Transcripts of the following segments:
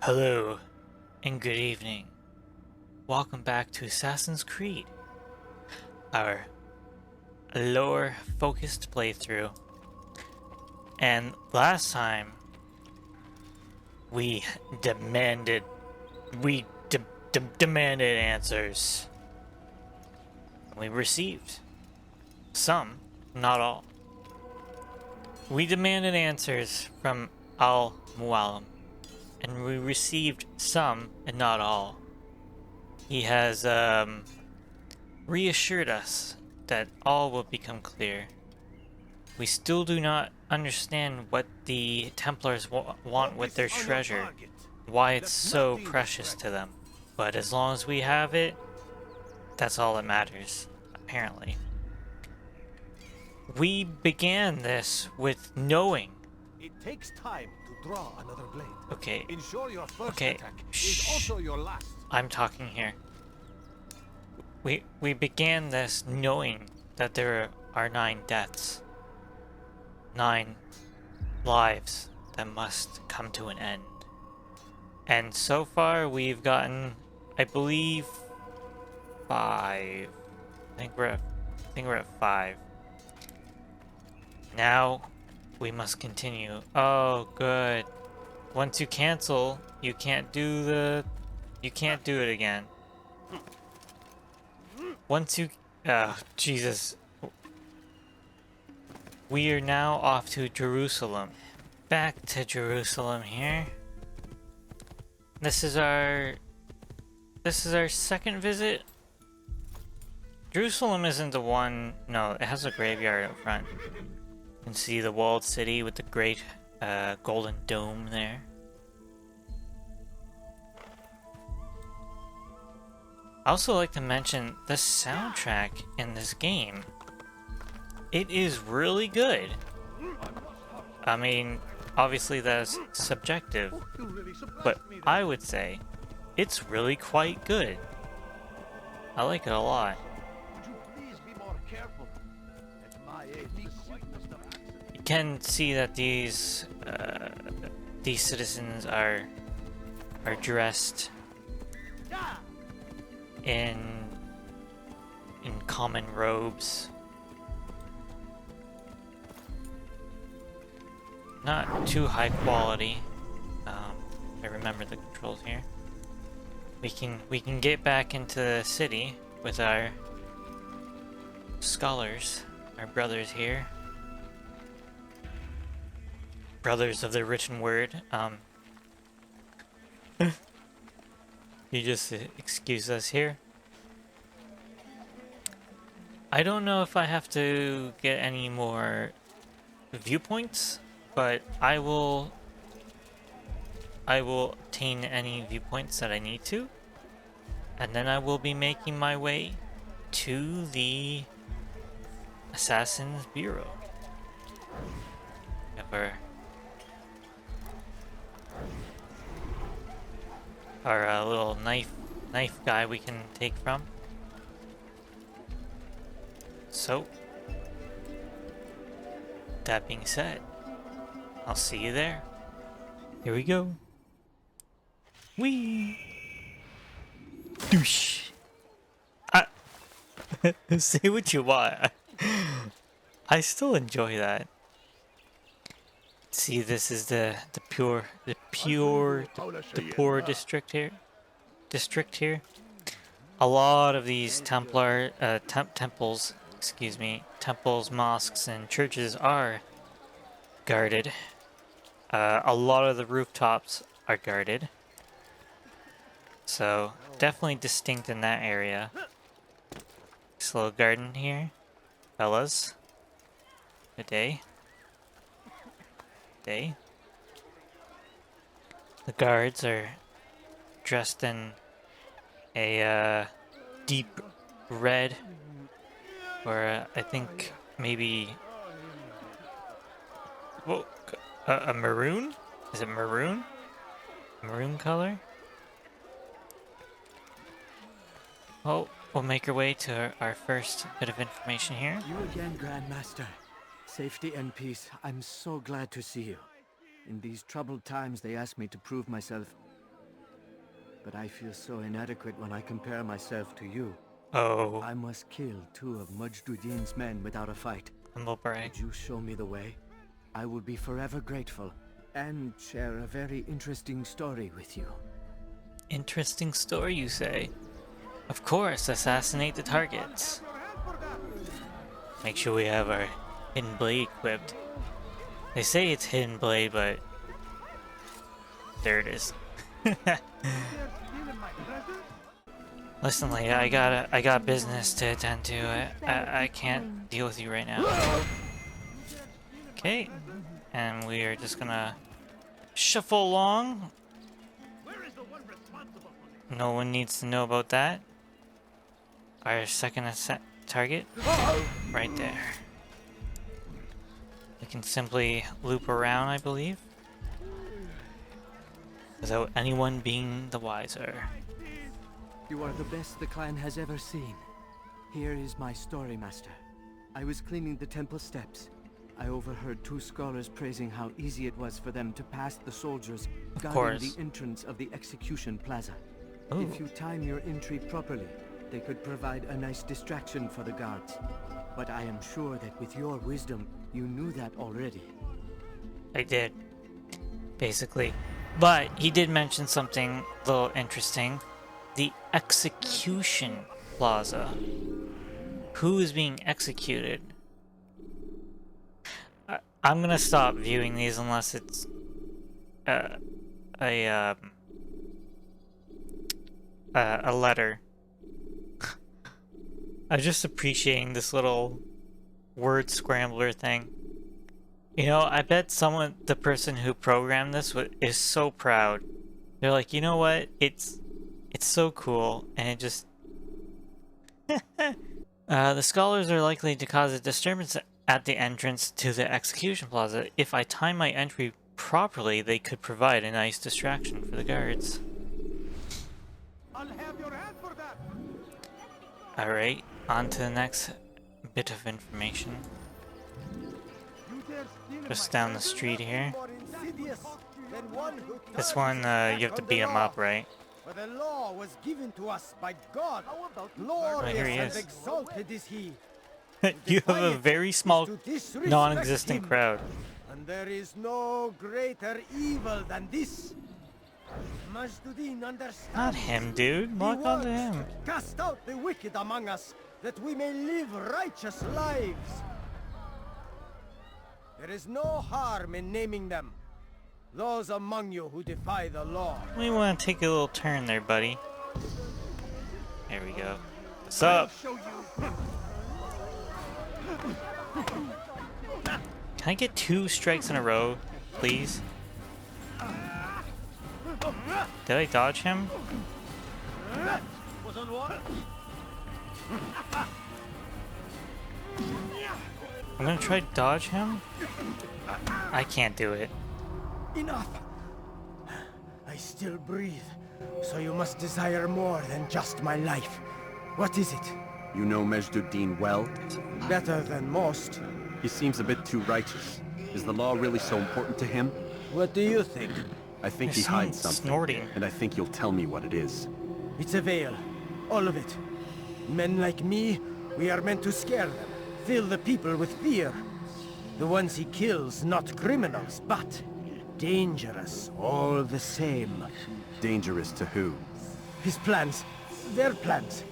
Hello and good evening. Welcome back to Assassin's Creed, our lore-focused playthrough. And last time, we demanded, demanded answers. We received some, not all. We demanded answers from Al-Mualim, and we received some and not all. He has reassured us that all will become clear. We still do not understand what the Templars want with their treasure, why it's so precious to them. But as long as we have it, that's all that matters, apparently. We began this with knowing. It takes time to draw another blade. Okay. Ensure your first Okay. attack is also your last. I'm talking here. We began this knowing that there are 9 deaths. 9 lives that must come to an end. And so far we've gotten, I believe, 5. I think we're at 5. Now we must continue. Oh, good. Once you cancel, you can't do it again. Once you, Jesus. We are now off to Jerusalem. Back to Jerusalem here. This is our second visit. Jerusalem isn't the one, no, it has a graveyard up front. You can see the walled city with the great golden dome there. I also like to mention the soundtrack in this game. It is really good. I mean, obviously that's subjective, but I would say it's really quite good. I like it a lot. You can see that these citizens are dressed in common robes. Not too high quality. I remember the controls here. We can get back into the city with our scholars, our brothers here. Brothers of the written word. You just excuse us here. I don't know if I have to get any more viewpoints, but I will obtain any viewpoints that I need to, and then I will be making my way to the Assassin's Bureau. We have our little knife guy we can take from. So, that being said, I'll see you there. Here we go. Whee! Douche! Say what you want. I still enjoy that. See, this is the poor district here. A lot of these temples, mosques, and churches are guarded. A lot of the rooftops are guarded. So, definitely distinct in that area. This little garden here. Fellas. Good day. The guards are dressed in a deep red, or I think maybe a maroon? Is it maroon? Maroon color? Well, we'll make our way to our first bit of information here. You again, Grandmaster. Safety and peace. I'm so glad to see you. In these troubled times, they asked me to prove myself but I feel so inadequate when I compare myself to you. Oh, I must kill 2 of Majd Addin's men without a fight. humble brag. Would you show me the way? I will be forever grateful, and share a very interesting story with you. Interesting story, you say? Of course, assassinate the targets. Make sure we have our hidden blade equipped. They say it's hidden blade, but there it is. Listen, Leia, I got business to attend to. I can't deal with you right now. Okay, and we are just gonna shuffle along. No one needs to know about that. Our second target, right there. We can simply loop around, I believe, without anyone being the wiser. You are the best the clan has ever seen. Here is my story, Master. I was cleaning the temple steps. I overheard 2 scholars praising how easy it was for them to pass the soldiers guarding the entrance of the execution plaza. Ooh. If you time your entry properly, they could provide a nice distraction for the guards. But I am sure that with your wisdom, you knew that already. I did, basically. But he did mention something a little interesting. The execution plaza. Who is being executed? I'm gonna stop viewing these unless it's a letter. I'm just appreciating this little word scrambler thing. You know, I bet the person who programmed this is so proud. They're like, you know what? It's so cool, and it just... the scholars are likely to cause a disturbance at the entrance to the execution plaza. If I time my entry properly, they could provide a nice distraction for the guards. I'll have your hand for that. Alright, on to the next bit of information. You dare steal in Just my down the treasure? street here. More insidious than one who This turns one, his you back have to on beat the him law. up, right? For the law was given to us by God. Oh, Glorious here he and is. exalted is he. You have a very small, To disrespect non-existent him. crowd. And there is no greater evil than this. Majd Addin understands. Not him, dude. He Lock onto works him. to cast out the wicked among us, that we may live righteous lives. There is no harm in naming them. Those among you who defy the law. We want to take a little turn there, buddy. There we go. What's up? Can I get 2 strikes in a row, please? Did I dodge him? I'm gonna try to dodge him. I can't do it. Enough! I still breathe, so you must desire more than just my life. What is it? You know Majd Addin well? Better than most. He seems a bit too righteous. Is the law really so important to him? What do you think? I think he There's hides someone something. snorting. And I think you'll tell me what it is. It's a veil. All of it. Men like me, we are meant to scare them. Fill the people with fear. The ones he kills, not criminals, but dangerous all the same. Dangerous to who? His plans. Their plans.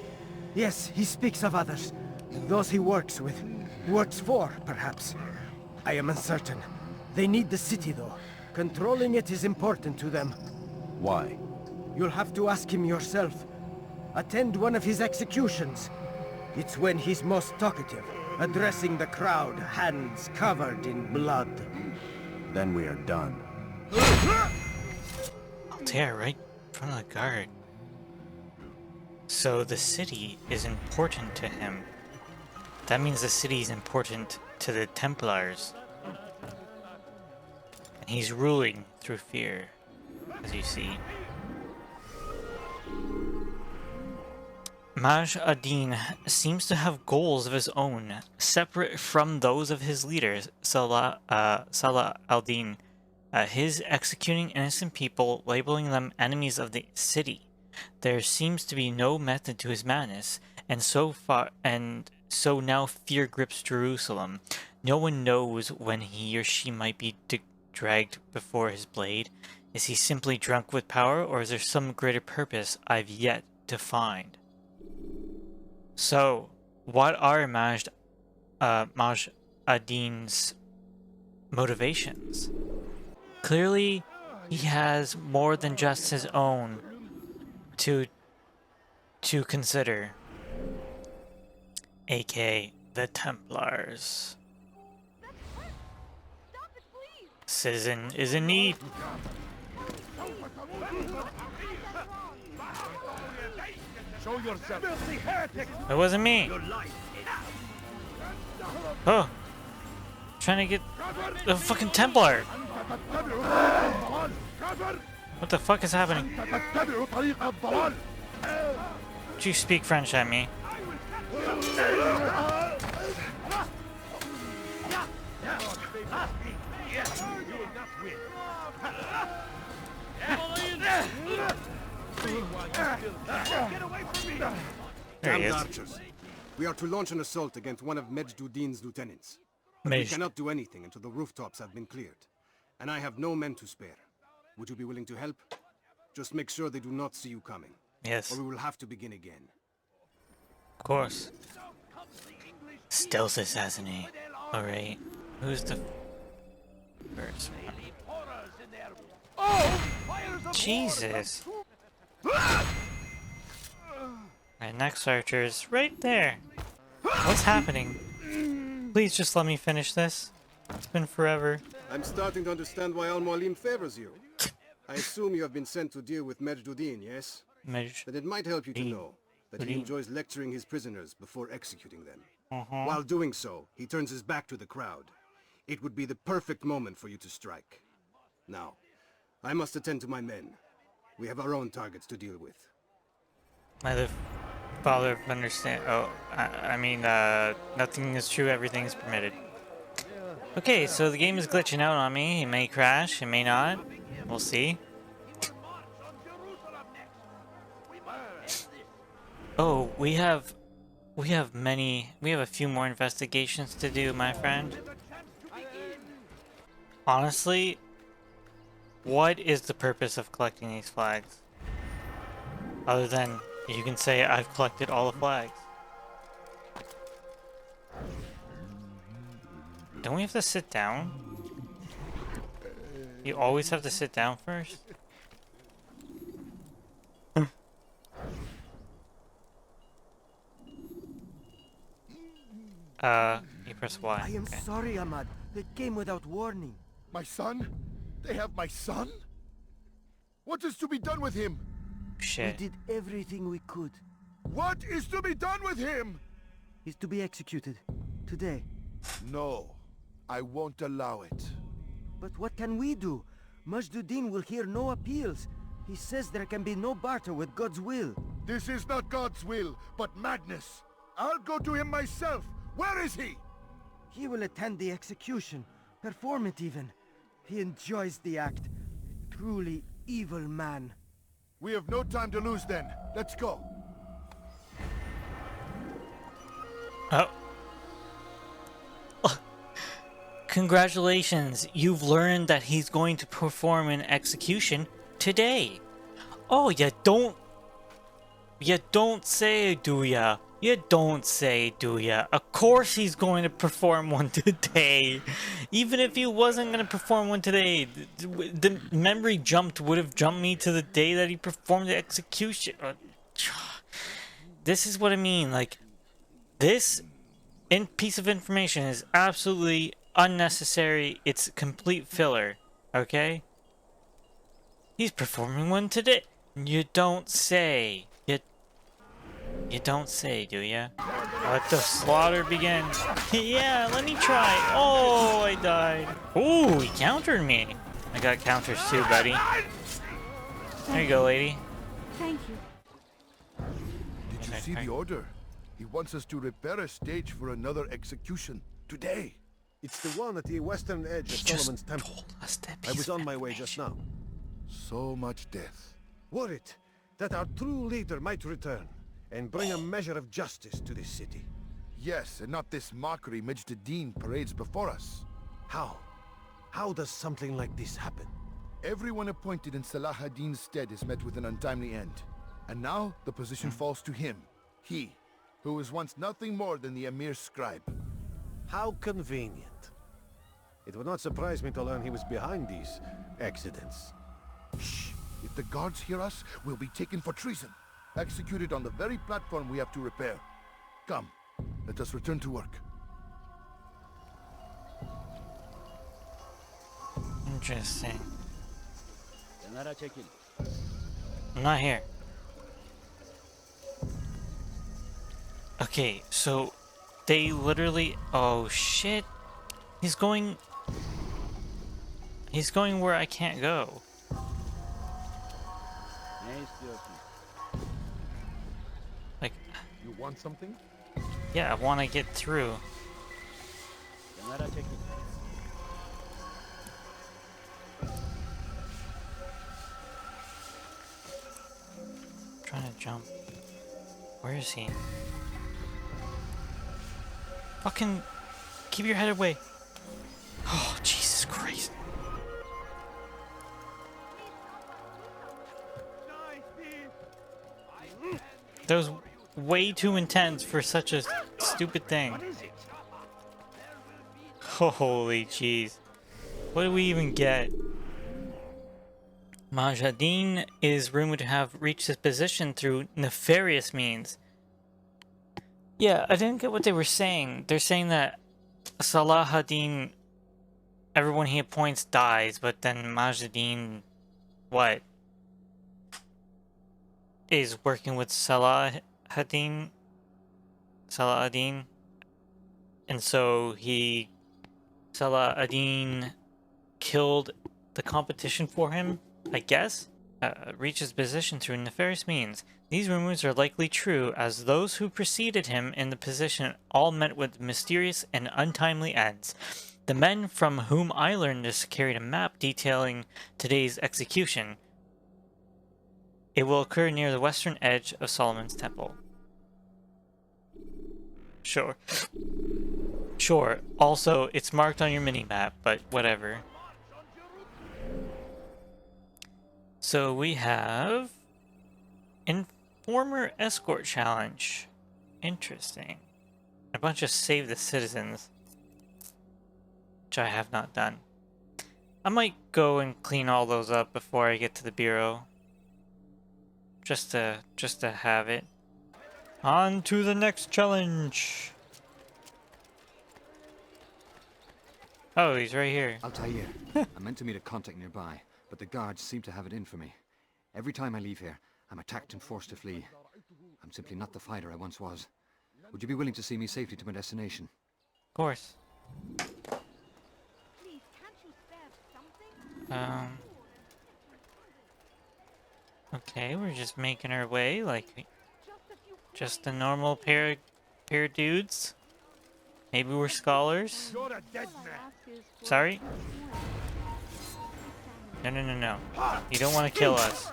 Yes, he speaks of others. Those he works with. Works for, perhaps. I am uncertain. They need the city, though. Controlling it is important to them. Why? You'll have to ask him yourself. Attend one of his executions. It's when he's most talkative, addressing the crowd, hands covered in blood. Then we are done. Altair, right in front of the guard. So the city is important to him. That means the city is important to the Templars. And he's ruling through fear, as you see. Majd Addin seems to have goals of his own, separate from those of his leaders, Salah al-Din. His executing innocent people, labeling them enemies of the city. There seems to be no method to his madness, and so now fear grips Jerusalem. No one knows when he or she might be dragged before his blade. Is he simply drunk with power, or is there some greater purpose I've yet to find? So, what are Majd Addin's motivations? Clearly, he has more than just his own to consider, aka the Templars. Citizen is in need. Show yourself. It wasn't me. Oh, trying to get the fucking Templar. What the fuck is happening? Do you speak French at me? There he Damned is. archers. We are to launch an assault against one of Majd Addin's lieutenants. We Majd. cannot do anything until the rooftops have been cleared. And I have no men to spare. Would you be willing to help? Just make sure they do not see you coming. Yes, Or we will have to begin again. of course. Stealth assassinate. Alright. Who's the first one? Jesus. Alright, next archer's right there. What's happening? Please just let me finish this. It's been forever. I'm starting to understand why Al-Mualim favors you. I assume you have been sent to deal with Majd Addin, yes? Majd Then it might help you to Addin. know that he Addin. enjoys lecturing his prisoners before executing them. Uh-huh. While doing so, he turns his back to the crowd. It would be the perfect moment for you to strike. Now, I must attend to my men. We have our own targets to deal with. May the Father of understand. Oh, I mean, nothing is true, everything is permitted. Okay, so the game is glitching out on me. It may crash, it may not. We'll see. Oh, we have a few more investigations to do, my friend. Honestly, what is the purpose of collecting these flags? Other than you can say I've collected all the flags. Don't we have to sit down? You always have to sit down first? You press Y. I am Okay. sorry, Ahmad. They came without warning. My son? They have my son? What is to be done with him? We Shit. did everything we could. What is to be done with him? He's to be executed. Today. No, I won't allow it. But what can we do? Majd Addin will hear no appeals. He says there can be no barter with God's will. This is not God's will, but madness. I'll go to him myself. Where is he? He will attend the execution. Perform it even. He enjoys the act. Truly evil man. We have no time to lose then. Let's go. Oh. Congratulations, you've learned that he's going to perform an execution today. Oh, you don't say, do ya? You don't say, do ya? Of course he's going to perform one today. Even if he wasn't going to perform one today, the memory would have jumped me to the day that he performed the execution. This is what I mean, like, this piece of information is absolutely unnecessary. It's complete filler, okay? He's performing one today. You don't say. You don't say, do ya? Let the slaughter begin. Yeah, let me try. Oh, I died. Ooh, he countered me. I got counters too, buddy. There you go, lady. Thank you. Did you see the order? He wants us to repair a stage for another execution. Today. It's the one at the western edge of He just Solomon's Temple. told us that I piece was of on my way just information. now. So much death. Warrit, that our true leader might return and bring a measure of justice to this city. Yes, and not this mockery Majd Addin parades before us. How? How does something like this happen? Everyone appointed in Salah ad-Din's stead is met with an untimely end. And now, the position falls to him. He, who was once nothing more than the Emir's scribe. How convenient. It would not surprise me to learn he was behind these accidents. Shh! If the guards hear us, we'll be taken for treason. Executed on the very platform we have to repair. Come, let us return to work. Interesting. I'm not here. Okay, so they literally... Oh shit. He's going where I can't go. Like... You want something? Yeah, I want to get through. Trying to jump. Where is he? Fucking keep your head away. Oh, Jesus Christ. That was way too intense for such a stupid thing. Holy jeez. What do we even get? Majd Addin is rumored to have reached his position through nefarious means. Yeah, I didn't get what they were saying. They're saying that Salah ad-Din, everyone he appoints dies, but then Majd Addin, what? Is working with Salah ad-Din? And so Salah ad-Din killed the competition for him, I guess? Reached his position through nefarious means. These rumors are likely true, as those who preceded him in the position all met with mysterious and untimely ends. The men from whom I learned this carried a map detailing today's execution. It will occur near the western edge of Solomon's Temple. Sure. Sure. Also, it's marked on your mini-map, but whatever. So we have Informer Escort Challenge. Interesting. A bunch of Save the Citizens, which I have not done. I might go and clean all those up before I get to the bureau. Just to have it. On to the next challenge. Oh, he's right here. Altair. I meant to meet a contact nearby, but the guards seem to have it in for me. Every time I leave here, I'm attacked and forced to flee. I'm simply not the fighter I once was. Would you be willing to see me safely to my destination? Of course. Please, can't you spare something? Okay, we're just making our way like just a normal pair of dudes. Maybe we're scholars. You're a dead man. Sorry? No. You don't want to kill us.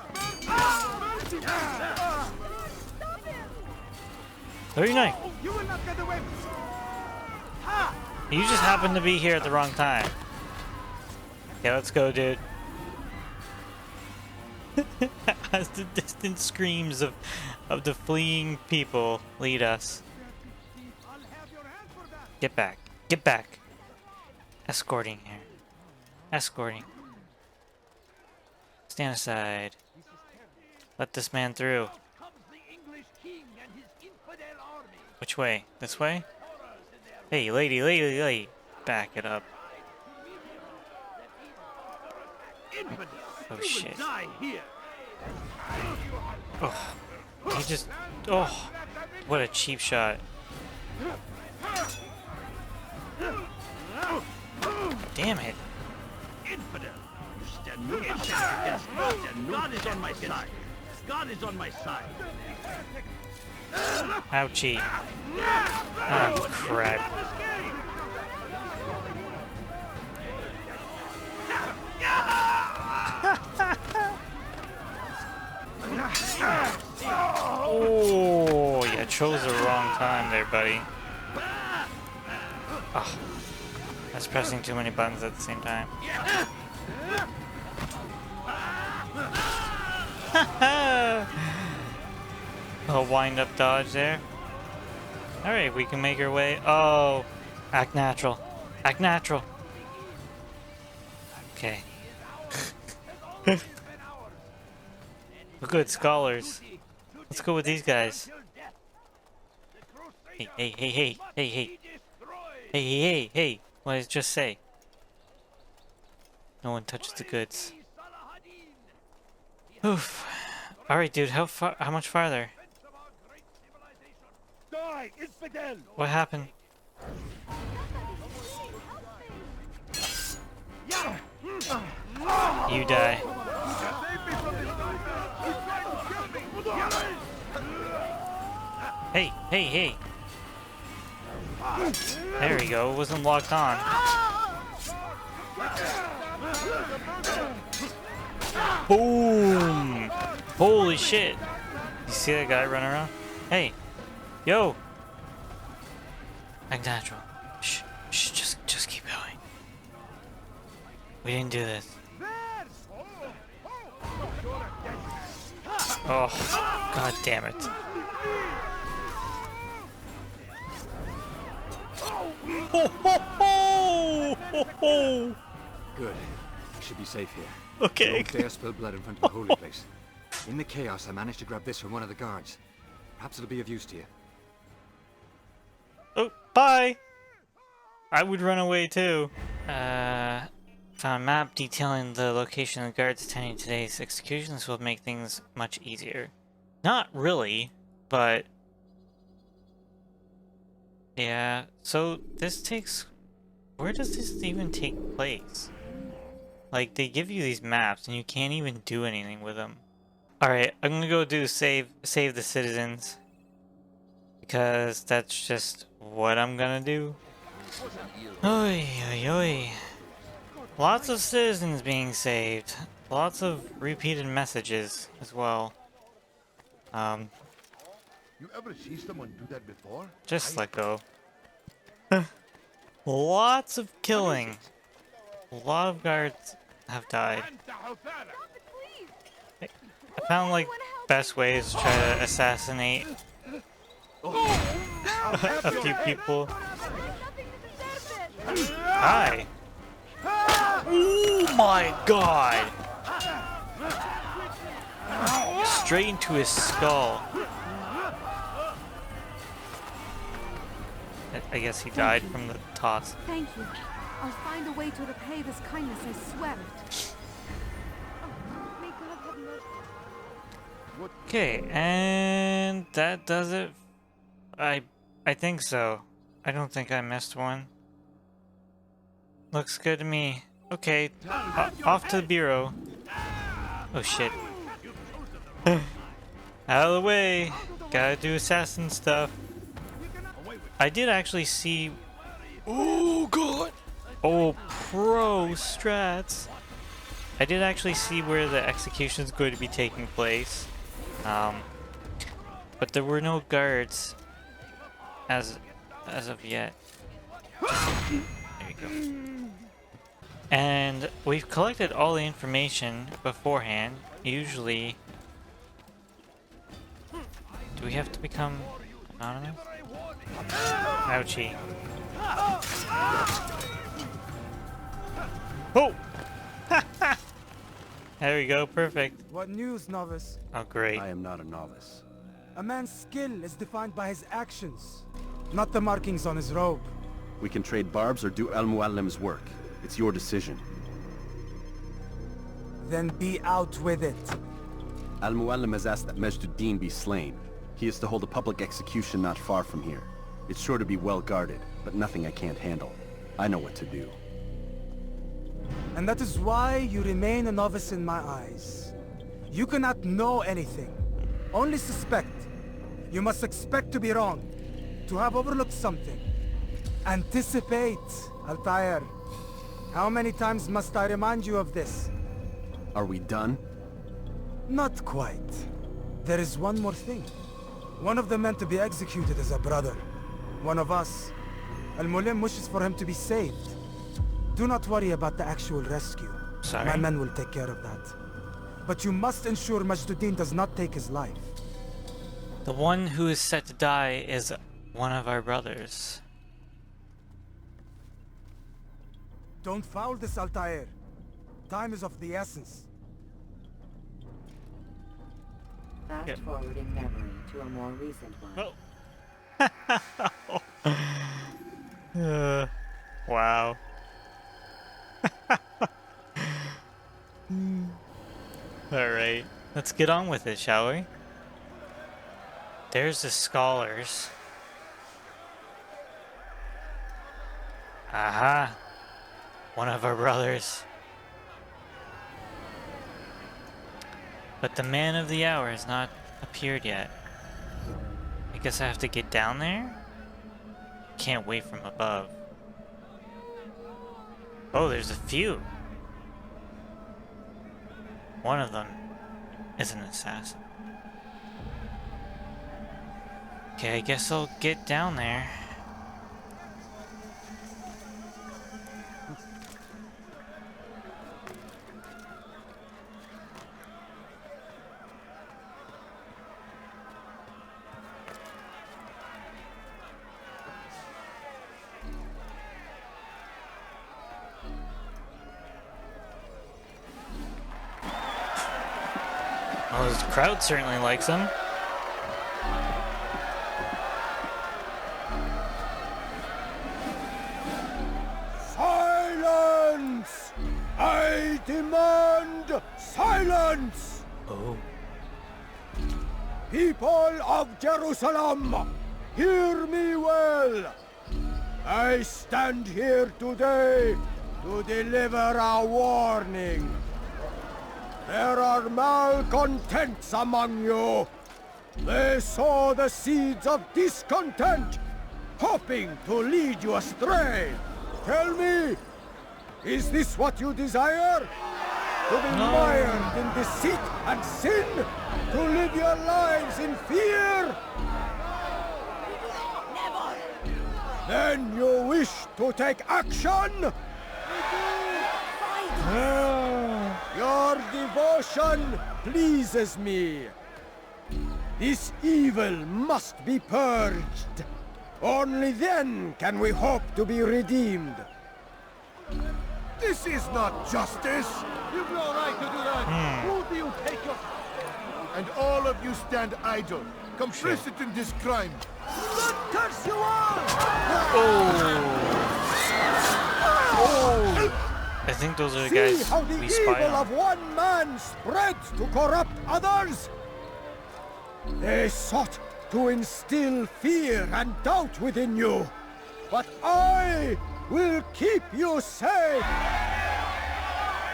Throw your knife. You will not get away with You just happened to be here at the wrong time. Okay, let's go, dude. As the distant screams of the fleeing people lead us. Get back. Get back. Escorting here. Escorting. Stand aside. Let this man through. Which way? This way? Hey, lady. Back it up. Oh, shit. Oh. He just... Oh. What a cheap shot. Damn it. Infidel! You stand no chance against God, and God is on my side. God is on my side. Ouchie. Oh, crap. chose the wrong time there, buddy. Oh, that's pressing too many buttons at the same time. A wind-up dodge there. Alright, we can make our way. Oh, act natural. Act natural. Okay. Good scholars. Let's go with these guys. Hey, hey, hey, hey, hey, hey. Hey, hey, hey, hey. What did it just say? No one touches the goods. Oof. Alright, dude, how much farther? What happened? You die. Hey, hey, hey. There we go, it wasn't locked on. Boom! Holy shit! You see that guy running around? Hey! Yo! Act natural. Shh, shh, just keep going. We didn't do this. Oh, god damn it. Ho, ho, ho! Ho, ho! Good. I should be safe here. Okay. Altair spilled blood in front of the holy place. In the chaos, I managed to grab this from one of the guards. Perhaps it'll be of use to you. Oh, bye! I would run away too. Found a map detailing the location of the guards attending today's executions will make things much easier. Not really, but... yeah, so this takes... where does this even take place? Like, they give you these maps and you can't even do anything with them. Alright, I'm gonna go do save the citizens. Because that's just what I'm gonna do. Oi, oi, oi. Lots of citizens being saved. Lots of repeated messages as well. You ever see someone do that before? Just let go. Lots of killing. A lot of guards have died. I found like best ways to try to assassinate a few people. Hi. Oh my god! Straight into his skull. I guess he died from the toss. Thank you. I'll find a way to repay this kindness, I swear it. Oh, may God have mercy. Okay, and that does it. I think so. I don't think I missed one. Looks good to me. Okay, off to the bureau. Oh shit. Out of the way. Gotta do assassin stuff. I did actually see... oh god! Oh, pro strats! I did actually see where the execution is going to be taking place. But there were no guards as of yet. There you go. And we've collected all the information beforehand. Usually... do we have to become anonymous? Ouchie. Oh! There we go, perfect. What news, novice? Oh, great. I am not a novice. A man's skill is defined by his actions, not the markings on his robe. We can trade barbs or do Al-Muallim's work. It's your decision. Then be out with it. Al-Muallim has asked that Majd Addin be slain. He is to hold a public execution not far from here. It's sure to be well guarded, but nothing I can't handle. I know what to do. And that is why you remain a novice in my eyes. You cannot know anything, only suspect. You must expect to be wrong, to have overlooked something. Anticipate, Altair. How many times must I remind you of this? Are we done? Not quite. There is one more thing. One of the men to be executed is a brother. One of us. Al-Mulim wishes for him to be saved. Do not worry about the actual rescue. Sorry. My men will take care of that. But you must ensure Majd Addin does not take his life. The one who is set to die is one of our brothers. Don't foul this, Altair. Time is of the essence. Fast forwarding memory to a more recent one. Oh. Wow. Alright, let's get on with it, shall we? There's the scholars. Aha! One of our brothers. But the man of the hour has not appeared yet. I guess I have to get down there? Can't wait from above. Oh, there's a few. One of them is an assassin. Okay, I guess I'll get down there. Well, the crowd certainly likes him. Silence! I demand silence! Oh. People of Jerusalem, hear me well. I stand here today to deliver a warning. There are malcontents among you. They sow the seeds of discontent, hoping to lead you astray. Tell me, is this what you desire? To be mired in deceit and sin? To live your lives in fear? Never! Then you wish to take action? Your devotion pleases me. This evil must be purged. Only then can we hope to be redeemed. This is not justice! You've no right to do that! Who do you take your... And all of you stand idle, complicit in this crime. Curse you all! I think those are the See guys how the we spy evil on. of one man spreads to corrupt others? They sought to instill fear and doubt within you. But I will keep you safe.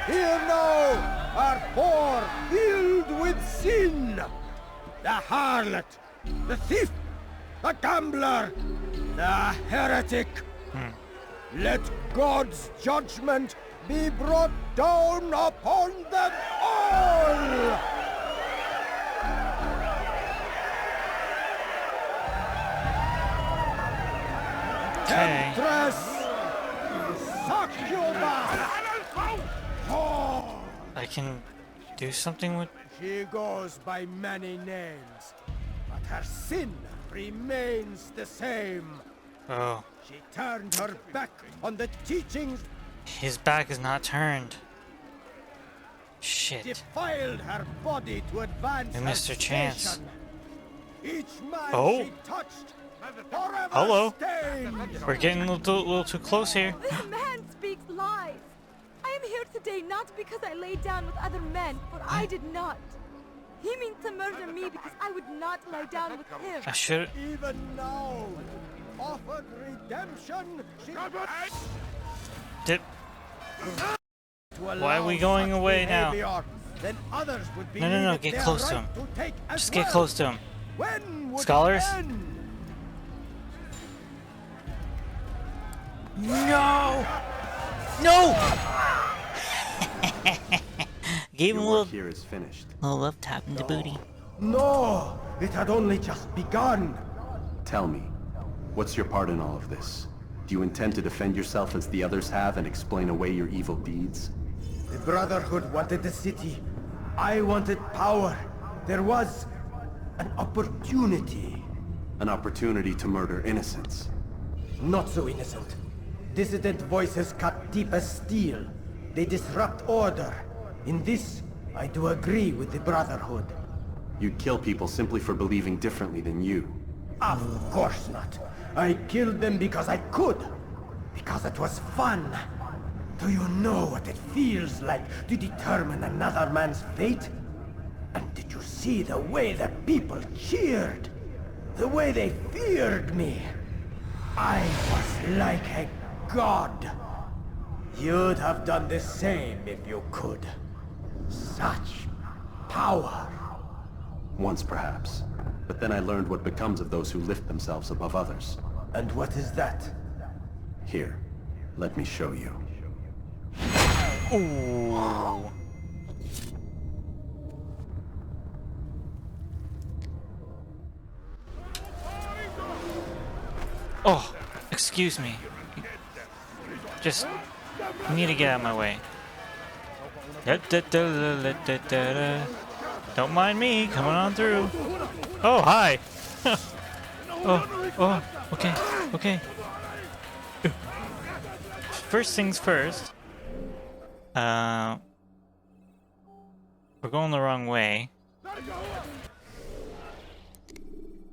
Here now are four filled with sin. The harlot, the thief, the gambler, the heretic. Let God's judgment be brought down upon them all! Okay. Temptress! Succubus! I can do something with... She goes by many names, but her sin remains the same. Oh. She turned her back on the teachings, His back is not turned. Shit. defiled her body to advance We her missed our chance. station. Each man Oh. she touched, forever Hello. stained. We're getting a little too close here. This man speaks lies. I am here today not because I lay down with other men, for I did not. He means to murder me because I would not lie down with him. I should... Even now, offered redemption, she Dip. to Why are we allow going such away now? behavior, then others would be No, get close to him. Just get close to him. When would Scholars? it end? No! No! Gave him a Your work little here is finished. love tap in the booty. No! It had only just begun! Tell me, what's your part in all of this? Do you intend to defend yourself as the others have and explain away your evil deeds? The Brotherhood wanted the city. I wanted power. There was an opportunity. An opportunity to murder innocents. Not so innocent. Dissident voices cut deep as steel. They disrupt order. In this, I do agree with the Brotherhood. You'd kill people simply for believing differently than you. Of course not. I killed them because I could. Because it was fun. Do you know what it feels like to determine another man's fate? And did you see the way the people cheered? The way they feared me? I was like a god. You'd have done the same if you could. Such power. Once perhaps. But then I learned what becomes of those who lift themselves above others. And what is that? Here, let me show you. Ooh. Oh, excuse me. Just need to get out of my way. Don't mind me, coming on through. Oh, hi. oh, okay, okay. First things first. We're going the wrong way.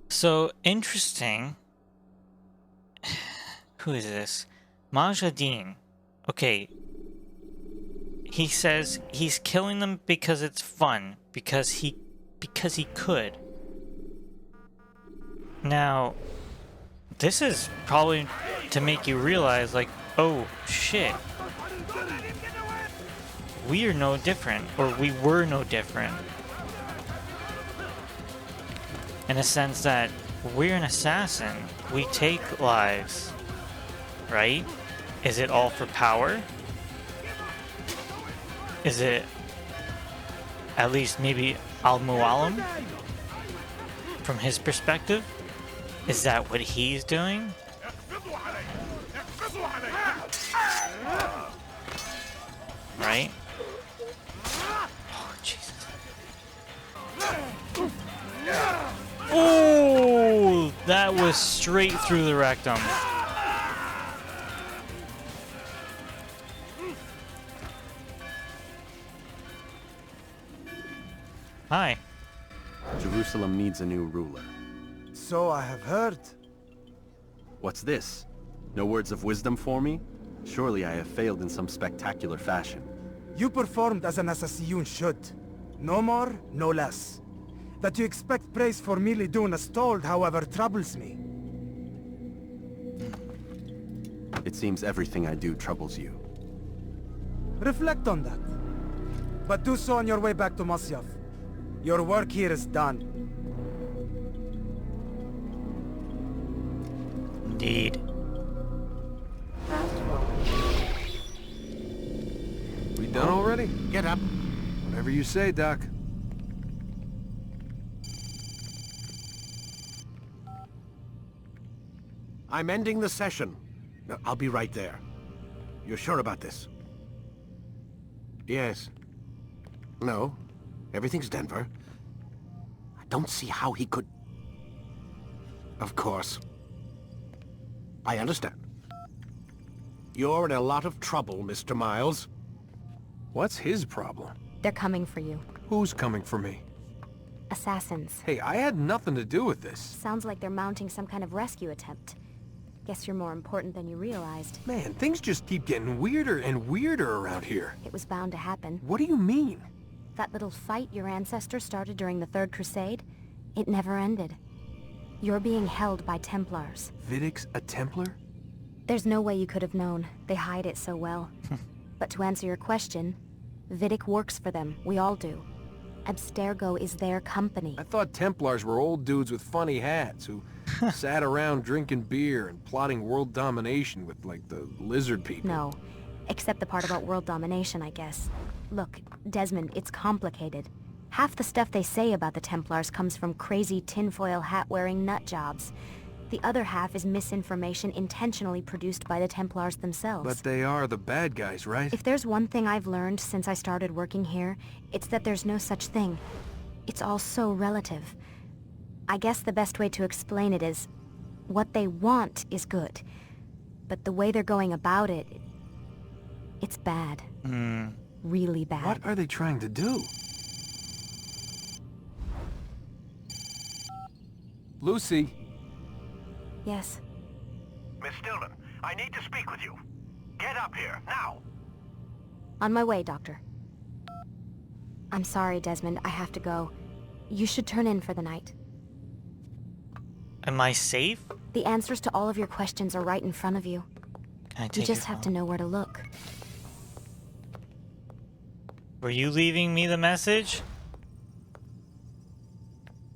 So, interesting. Who is this? Majd Addin. Okay. He says he's killing them because it's fun. Because he could. Now, this is probably to make you realize, like, oh, shit. We are no different. Or we were no different. In a sense that we're an assassin. We take lives. Right? Is it all for power? Is it at least maybe al-Mualim? From his perspective? Is that what he's doing? Right? Oh, Jesus. Oh, that was straight through the rectum. Hi. Jerusalem needs a new ruler. So I have heard. What's this? No words of wisdom for me? Surely I have failed in some spectacular fashion. You performed as an assassin should. No more, no less. That you expect praise for merely doing as told, however, troubles me. It seems everything I do troubles you. Reflect on that. But do so on your way back to Masyaf. Your work here is done. Indeed. We done already? Get up. Whatever you say, Doc. I'm ending the session. I'll be right there. You're sure about this? Yes. No. Everything's Denver. I don't see how he could... Of course. I understand. You're in a lot of trouble, Mr. Miles. What's his problem? They're coming for you. Who's coming for me? Assassins. Hey, I had nothing to do with this. Sounds like they're mounting some kind of rescue attempt. Guess you're more important than you realized. Man, things just keep getting weirder and weirder around here. It was bound to happen. What do you mean? That little fight your ancestors started during the Third Crusade, it never ended. You're being held by Templars. Vidic's a Templar? There's no way you could have known. They hide it so well. But to answer your question, Vidic works for them. We all do. Abstergo is their company. I thought Templars were old dudes with funny hats who sat around drinking beer and plotting world domination with, like, the lizard people. No. Except the part about world domination, I guess. Look, Desmond, it's complicated. Half the stuff they say about the Templars comes from crazy tinfoil hat-wearing nut jobs. The other half is misinformation intentionally produced by the Templars themselves. But they are the bad guys, right? If there's one thing I've learned since I started working here, it's that there's no such thing. It's all so relative. I guess the best way to explain it is, what they want is good. But the way they're going about it, it's bad. Really bad. What are they trying to do? Lucy? Yes. Miss Stillman, I need to speak with you. Get up here, now! On my way, Doctor. I'm sorry, Desmond. I have to go. You should turn in for the night. Am I safe? The answers to all of your questions are right in front of you. Can I take You just your have to phone? know where to look. Were you leaving me the message?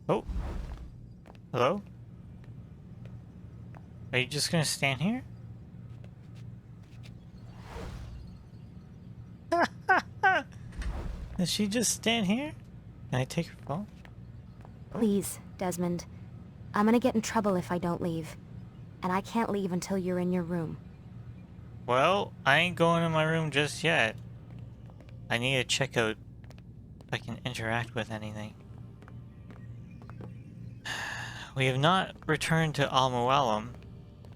Oh. Hello? Are you just gonna stand here? Did she just stand here? Can I take her phone? Please, Desmond. I'm gonna get in trouble if I don't leave. And I can't leave until you're in your room. Well, I ain't going in my room just yet. I need to check out if I can interact with anything. We have not returned to Al Mualim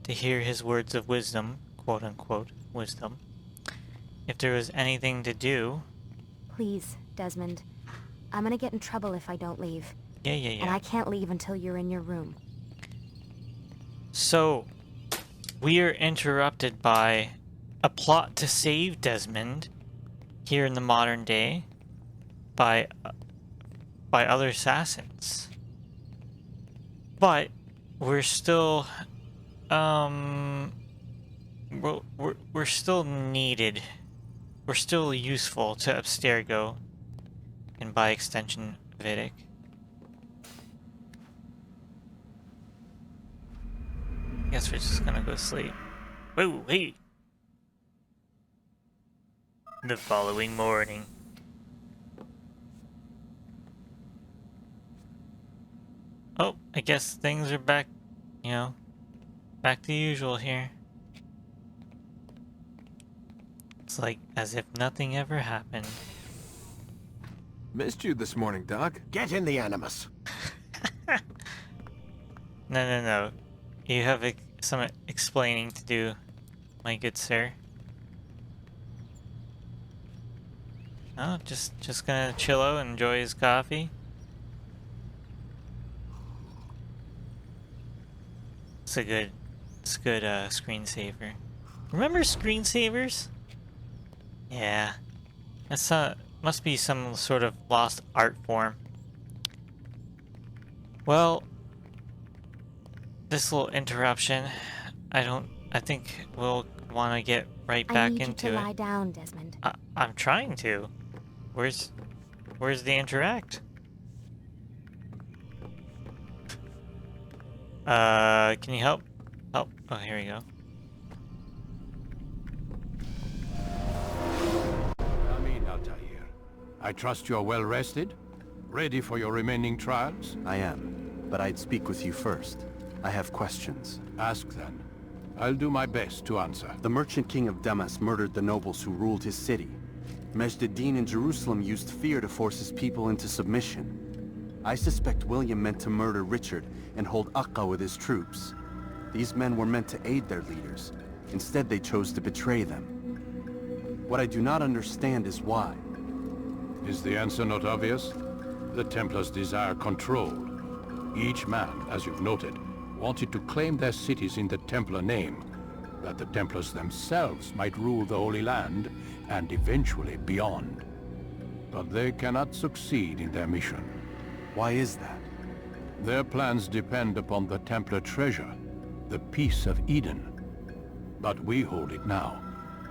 to hear his words of wisdom, quote-unquote wisdom. If there was anything to do... Please, Desmond. I'm gonna get in trouble if I don't leave. Yeah. And I can't leave until you're in your room. So, we are interrupted by a plot to save Desmond here in the modern day by other assassins. But we're still we're still needed. We're still useful to Abstergo and by extension Vidic. Guess we're just gonna go sleep. Whoa, hey! The following morning. Oh, I guess things are back, back to usual here. It's like as if nothing ever happened. Missed you this morning, Doc. Get in the Animus. No. You have some explaining to do, my good sir. Oh, just gonna chill out and enjoy his coffee. It's a good screensaver. Remember screensavers? Yeah, that's must be some sort of lost art form. Well, this little interruption, I think we'll want to get right back into it. I need you to lie down, Desmond. I'm trying to. Where's the interact? Can you help? Oh, here we go. Amin, Altair. I trust you're well rested? Ready for your remaining trials? I am, but I'd speak with you first. I have questions. Ask then. I'll do my best to answer. The merchant king of Damas murdered the nobles who ruled his city. Majd Addin in Jerusalem used fear to force his people into submission. I suspect William meant to murder Richard and hold Aqqa with his troops. These men were meant to aid their leaders. Instead, they chose to betray them. What I do not understand is why. Is the answer not obvious? The Templars desire control. Each man, as you've noted, wanted to claim their cities in the Templar name, that the Templars themselves might rule the Holy Land and eventually beyond. But they cannot succeed in their mission. Why is that? Their plans depend upon the Templar treasure, the Peace of Eden. But we hold it now,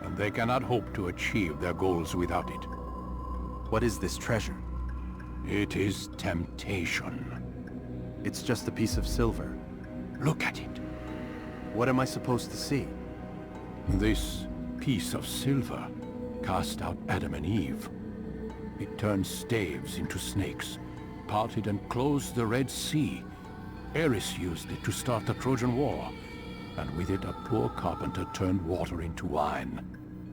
and they cannot hope to achieve their goals without it. What is this treasure? It is temptation. It's just a piece of silver. Look at it. What am I supposed to see? This piece of silver cast out Adam and Eve. It turned staves into snakes, parted and closed the Red Sea. Eris used it to start the Trojan War, and with it a poor carpenter turned water into wine.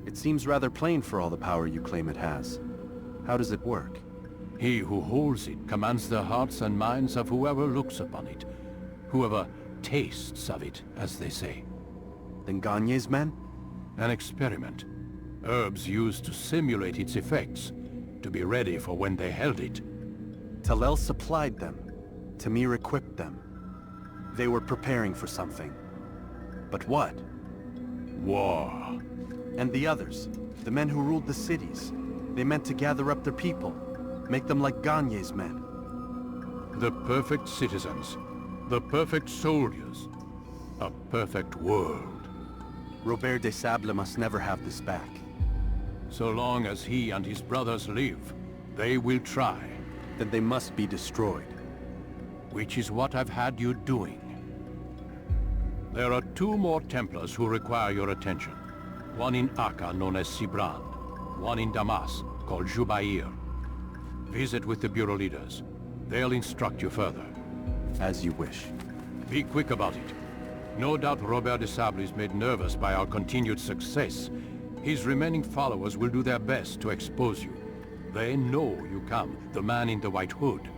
It seems rather plain for all the power you claim it has. How does it work? He who holds it commands the hearts and minds of whoever looks upon it, whoever tastes of it, as they say. Then Gagne's men? An experiment. Herbs used to simulate its effects, to be ready for when they held it. Talel supplied them. Tamir equipped them. They were preparing for something. But what? War. And the others, the men who ruled the cities, they meant to gather up their people, make them like Gagne's men. The perfect citizens, the perfect soldiers, a perfect world. Robert de Sable must never have this back. So long as he and his brothers live, they will try. Then they must be destroyed. Which is what I've had you doing. There are 2 more Templars who require your attention. One in Akka, known as Sibrand. One in Damas, called Jubair. Visit with the Bureau leaders. They'll instruct you further. As you wish. Be quick about it. No doubt Robert de Sable is made nervous by our continued success. His remaining followers will do their best to expose you. They know you come, the man in the white hood.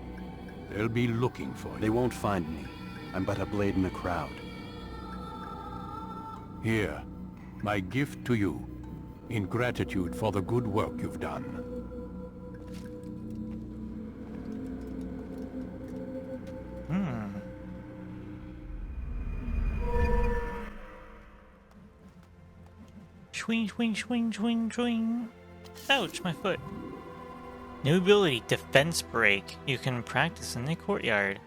They'll be looking for you. They won't find me. I'm but a blade in a crowd. Here, my gift to you, in gratitude for the good work you've done. Swing, swing, swing, swing, swing. Ouch, my foot. New ability, Defense Break. You can practice in the courtyard.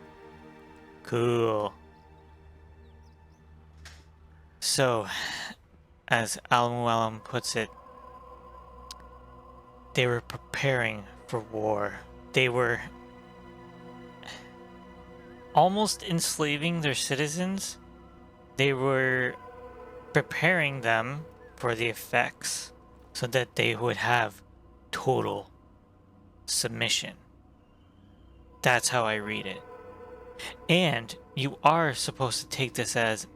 Cool. So, as Al-Mualim puts it, they were preparing for war. They were almost enslaving their citizens. They were preparing them for the effects so that they would have total submission. That's how I read it. And you are supposed to take this as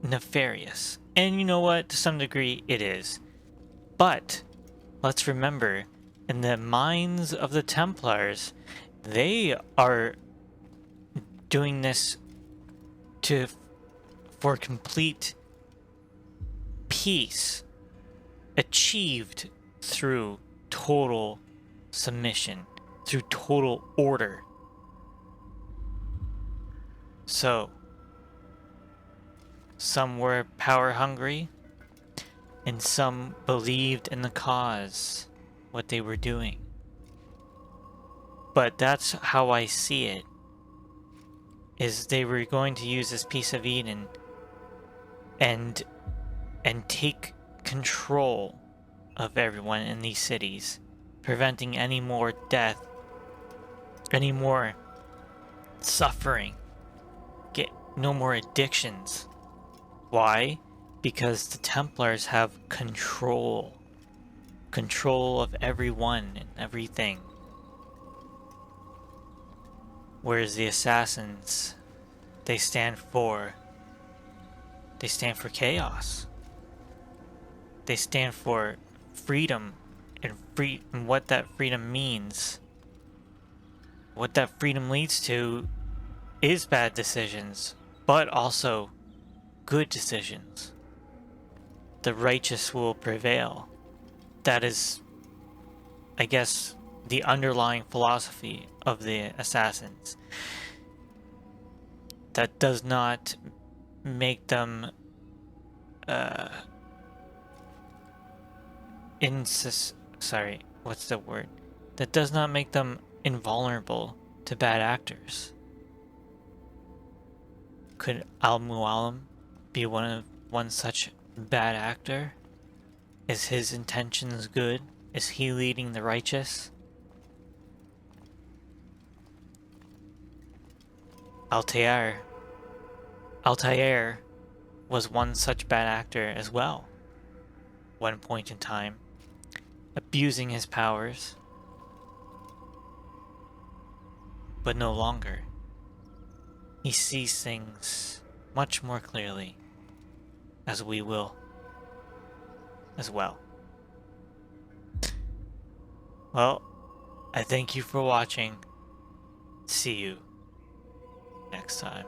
nefarious. And you know what? To some degree, it is. But let's remember, in the minds of the Templars, they are doing this for complete peace, achieved through total submission, through total order. So, some were power hungry, and some believed in the cause, what they were doing. But that's how I see it, is they were going to use this piece of Eden and take control of everyone in these cities, preventing any more death, any more suffering, get no more addictions. Why? Because the Templars have control of everyone and everything. Whereas the assassins, they stand for chaos. They stand for freedom, and what that freedom means. What that freedom leads to is bad decisions, but also good decisions. The righteous will prevail. That is, I guess, the underlying philosophy of the assassins. That does not make them that does not make them invulnerable to bad actors. Could Al-Mualim be one such bad actor? Is his intentions good? Is he leading the righteous? Altair was one such bad actor as well. One point in time, abusing his powers, but no longer. He sees things much more clearly, as we will as well. Well, I thank you for watching. See you next time.